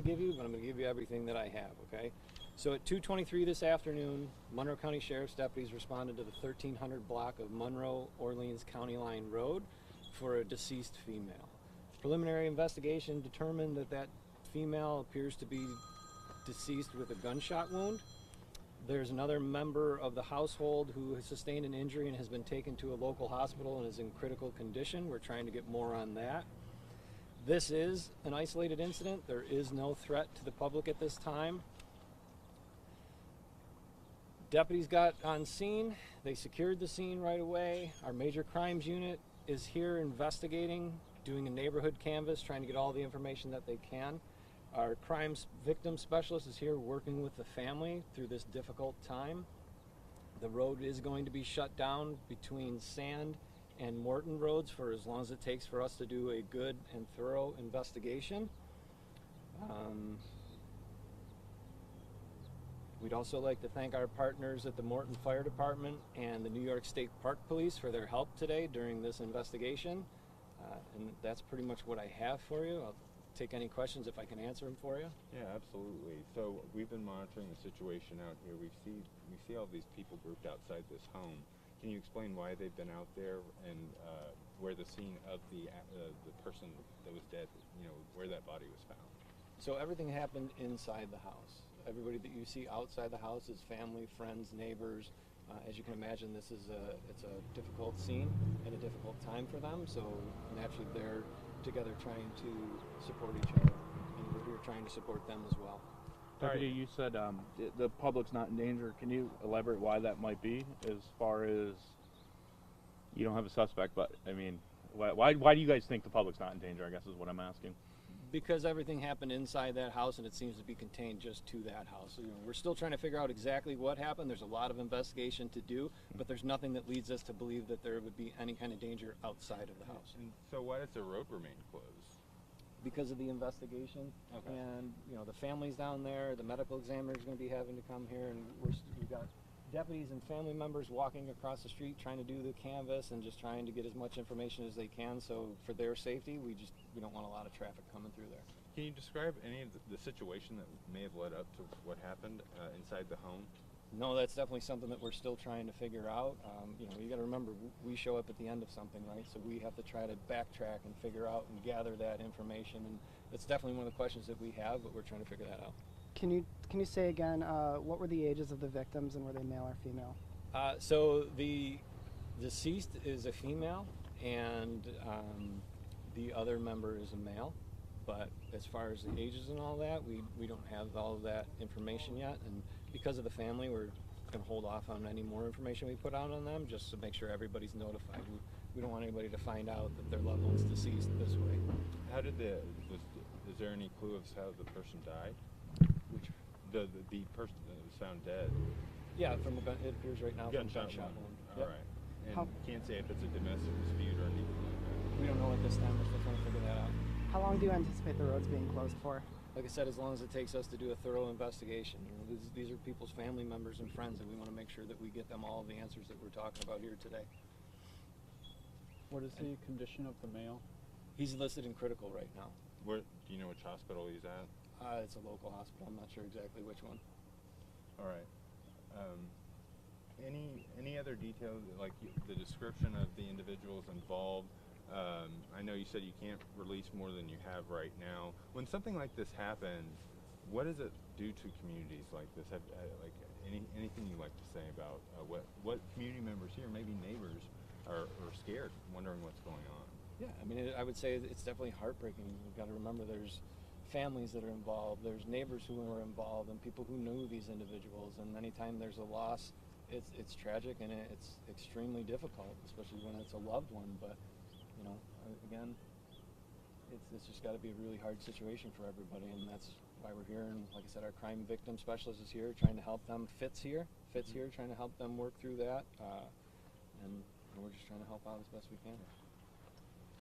give you, but I'm going to give you everything that I have, okay? So at 2:23 this afternoon, Monroe County Sheriff's deputies responded to the 1300 block of Monroe-Orleans County Line Road for a deceased female. Preliminary investigation determined that that female appears to be deceased with a gunshot wound. There's another member of the household who has sustained an injury and has been taken to a local hospital and is in critical condition. We're trying to get more on that. This is an isolated incident. There is no threat to the public at this time. Deputies got on scene. They secured the scene right away. Our major crimes unit is here investigating, doing a neighborhood canvass, trying to get all the information that they can. Our crimes victim specialist is here working with the family through this difficult time. The road is going to be shut down between Sand and Morton roads for as long as it takes for us to do a good and thorough investigation. We'd also like to thank our partners at the Morton Fire Department and the New York State Park Police for their help today during this investigation. And that's pretty much what I have for you. I'll take any questions if I can answer them for you. Yeah, absolutely. So we've been monitoring the situation out here. We see all these people grouped outside this home. Can you explain why they've been out there and where the scene of the person that was dead, where that body was found? So everything happened inside the house. Everybody that you see outside the house is family, friends, neighbors. As you can imagine, it's a difficult scene and a difficult time for them. So naturally, they're together trying to support each other, and we're here trying to support them as well. Deputy, you said the public's not in danger. Can you elaborate why that might be? As far as you don't have a suspect, but I mean, why do you guys think the public's not in danger? I guess is what I'm asking. Because everything happened inside that house, and it seems to be contained just to that house. So, we're still trying to figure out exactly what happened. There's a lot of investigation to do, but there's nothing that leads us to believe that there would be any kind of danger outside of the house. And so why does the road remain closed? Because of the investigation, okay. And the family's down there. The medical examiner is going to be having to come here, and we've got deputies and family members walking across the street trying to do the canvass and just trying to get as much information as they can. So for their safety, we don't want a lot of traffic coming through there. Can you describe any of the situation that may have led up to what happened inside the home? No, that's definitely something that we're still trying to figure out. You got to remember, we show up at the end of something, right? So we have to try to backtrack and figure out and gather that information. And it's definitely one of the questions that we have, but we're trying to figure that out. Can you say again, what were the ages of the victims, and were they male or female? So the deceased is a female, and the other member is a male. But as far as the ages and all that, we don't have all of that information yet. And because of the family, we're going to hold off on any more information we put out on them, just to make sure everybody's notified. We don't want anybody to find out that their loved one's deceased this way. How did is there any clue of how the person died? Which the person that was found dead? Yeah, it appears right now from gunshot wound. All right. And can't say if it's a domestic dispute or anything like that. We don't know at this time. We're still trying to figure that out. How long do you anticipate the roads being closed for? Like I said, as long as it takes us to do a thorough investigation. These are people's family members and friends, and we want to make sure that we get them all the answers that we're talking about here today. What is the condition of the male? He's listed in critical right now. Do you know which hospital he's at? It's a local hospital. I'm not sure exactly which one. All right. Any other details, like the description of the individuals involved? I know you said you can't release more than you have right now. When something like this happens, what does it do to communities like this? Anything you'd like to say about what community members here, maybe neighbors, are scared, wondering what's going on? Yeah, I mean, I would say it's definitely heartbreaking. We've got to remember there's families that are involved, there's neighbors who are involved, and people who knew these individuals. And anytime there's a loss, it's tragic and it's extremely difficult, especially when it's a loved one. But again, it's just got to be a really hard situation for everybody, and that's why we're here. And like I said, our crime victim specialist is here trying to help them. Fitz here trying to help them work through that, and we're just trying to help out as best we can.